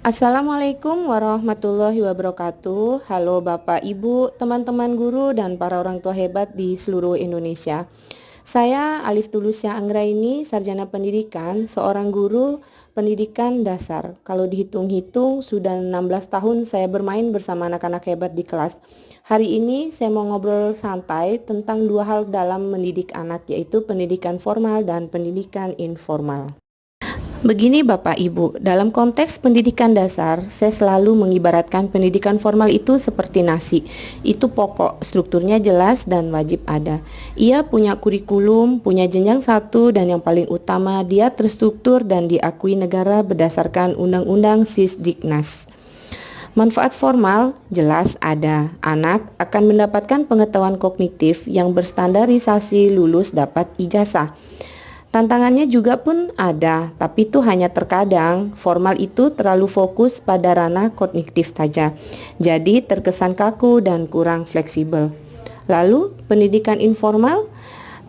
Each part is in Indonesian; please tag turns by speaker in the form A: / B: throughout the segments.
A: Assalamualaikum warahmatullahi wabarakatuh. Halo Bapak, Ibu, teman-teman guru, dan para orang tua hebat di seluruh Indonesia. Saya Alif Tulusya Anggraini, sarjana pendidikan, seorang guru pendidikan dasar. Kalau dihitung-hitung, sudah 16 tahun saya bermain bersama anak-anak hebat di kelas. Hari ini saya mau ngobrol santai tentang dua hal dalam mendidik anak, yaitu pendidikan formal dan pendidikan informal. Begini Bapak Ibu, dalam konteks pendidikan dasar, saya selalu mengibaratkan pendidikan formal itu seperti nasi. Itu pokok, strukturnya jelas dan wajib ada. Ia punya kurikulum, punya jenjang satu, dan yang paling utama, dia terstruktur dan diakui negara berdasarkan Undang-Undang Sisdiknas. Manfaat formal jelas ada. Anak akan mendapatkan pengetahuan kognitif yang berstandarisasi, lulus dapat ijazah. Tantangannya juga pun ada, tapi itu hanya terkadang. Formal itu terlalu fokus pada ranah kognitif saja, jadi terkesan kaku dan kurang fleksibel. Lalu, pendidikan informal?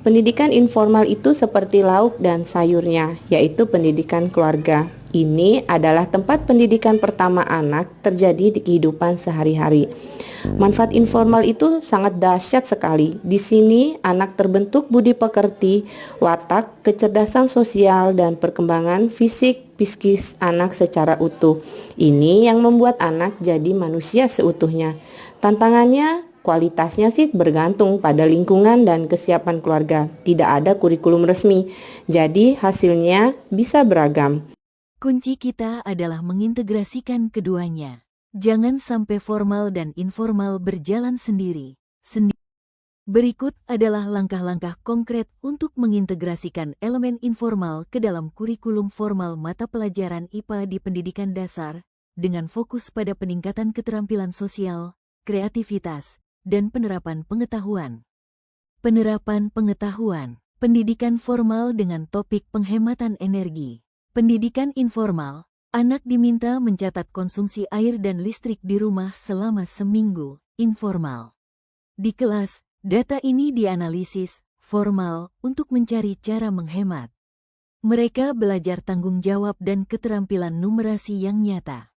A: Pendidikan informal itu seperti lauk dan sayurnya, yaitu pendidikan keluarga. Ini adalah tempat pendidikan pertama anak terjadi di kehidupan sehari-hari. Manfaat informal itu sangat dahsyat sekali. Di sini anak terbentuk budi pekerti, watak, kecerdasan sosial, dan perkembangan fisik psikis anak secara utuh. Ini yang membuat anak jadi manusia seutuhnya. Tantangannya, kualitasnya sih bergantung pada lingkungan dan kesiapan keluarga. Tidak ada kurikulum resmi, jadi hasilnya bisa beragam.
B: Kunci kita adalah mengintegrasikan keduanya. Jangan sampai formal dan informal berjalan sendiri. Berikut adalah langkah-langkah konkret untuk mengintegrasikan elemen informal ke dalam kurikulum formal mata pelajaran IPA di pendidikan dasar, dengan fokus pada peningkatan keterampilan sosial, kreativitas, dan penerapan pengetahuan. Penerapan pengetahuan, pendidikan formal dengan topik penghematan energi. Pendidikan informal, anak diminta mencatat konsumsi air dan listrik di rumah selama seminggu. Informal. Di kelas, data ini dianalisis formal untuk mencari cara menghemat. Mereka belajar tanggung jawab dan keterampilan numerasi yang nyata.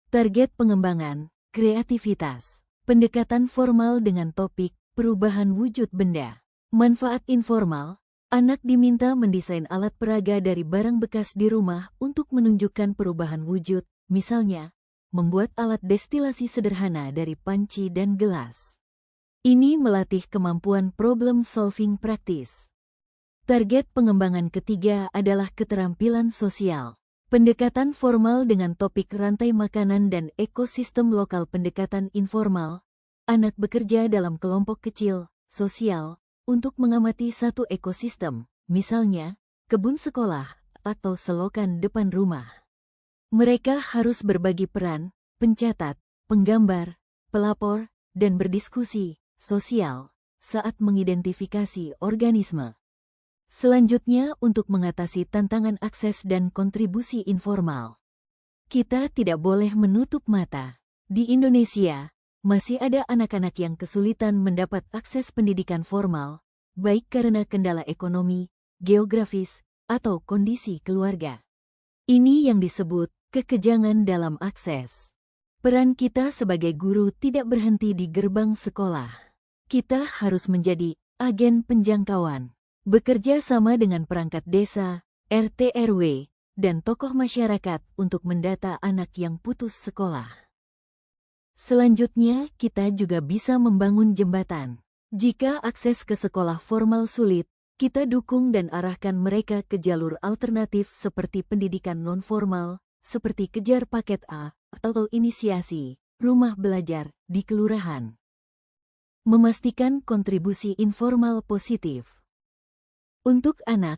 B: Target pengembangan, kreativitas. Pendekatan formal dengan topik perubahan wujud benda. Manfaat informal, anak diminta mendesain alat peraga dari barang bekas di rumah untuk menunjukkan perubahan wujud, misalnya, membuat alat destilasi sederhana dari panci dan gelas. Ini melatih kemampuan problem solving praktis. Target pengembangan ketiga adalah keterampilan sosial. Pendekatan formal dengan topik rantai makanan dan ekosistem lokal. Pendekatan informal, anak bekerja dalam kelompok kecil, sosial, untuk mengamati satu ekosistem, misalnya, kebun sekolah, atau selokan depan rumah. Mereka harus berbagi peran, pencatat, penggambar, pelapor, dan berdiskusi, sosial, saat mengidentifikasi organisme. Selanjutnya untuk mengatasi tantangan akses dan kontribusi informal. Kita tidak boleh menutup mata. Di Indonesia, masih ada anak-anak yang kesulitan mendapat akses pendidikan formal, baik karena kendala ekonomi, geografis, atau kondisi keluarga. Ini yang disebut kekejangan dalam akses. Peran kita sebagai guru tidak berhenti di gerbang sekolah. Kita harus menjadi agen penjangkauan, bekerja sama dengan perangkat desa, RT RW, dan tokoh masyarakat untuk mendata anak yang putus sekolah. Selanjutnya, kita juga bisa membangun jembatan. Jika akses ke sekolah formal sulit, kita dukung dan arahkan mereka ke jalur alternatif seperti pendidikan non-formal, seperti kejar paket A, atau inisiasi, rumah belajar, di kelurahan. Memastikan kontribusi informal positif. Untuk anak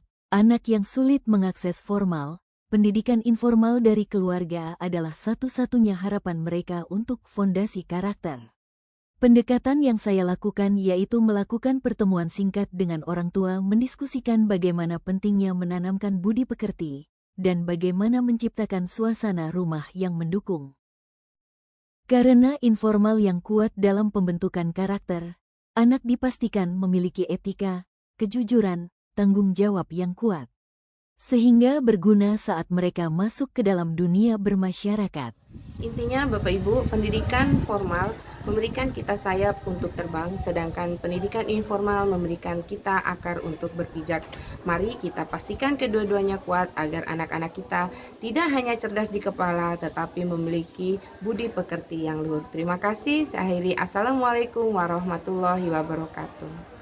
B: yang sulit mengakses formal, pendidikan informal dari keluarga adalah satu-satunya harapan mereka untuk fondasi karakter. Pendekatan yang saya lakukan yaitu melakukan pertemuan singkat dengan orang tua, mendiskusikan bagaimana pentingnya menanamkan budi pekerti, dan bagaimana menciptakan suasana rumah yang mendukung. Karena informal yang kuat dalam pembentukan karakter, anak dipastikan memiliki etika, kejujuran, tanggung jawab yang kuat. sehingga berguna saat mereka masuk ke dalam dunia bermasyarakat.
A: Intinya Bapak Ibu, pendidikan formal memberikan kita sayap untuk terbang, sedangkan pendidikan informal memberikan kita akar untuk berpijak. Mari kita pastikan kedua-duanya kuat agar anak-anak kita tidak hanya cerdas di kepala, tetapi memiliki budi pekerti yang luhur. Terima kasih. Saya akhiri. Assalamualaikum warahmatullahi wabarakatuh.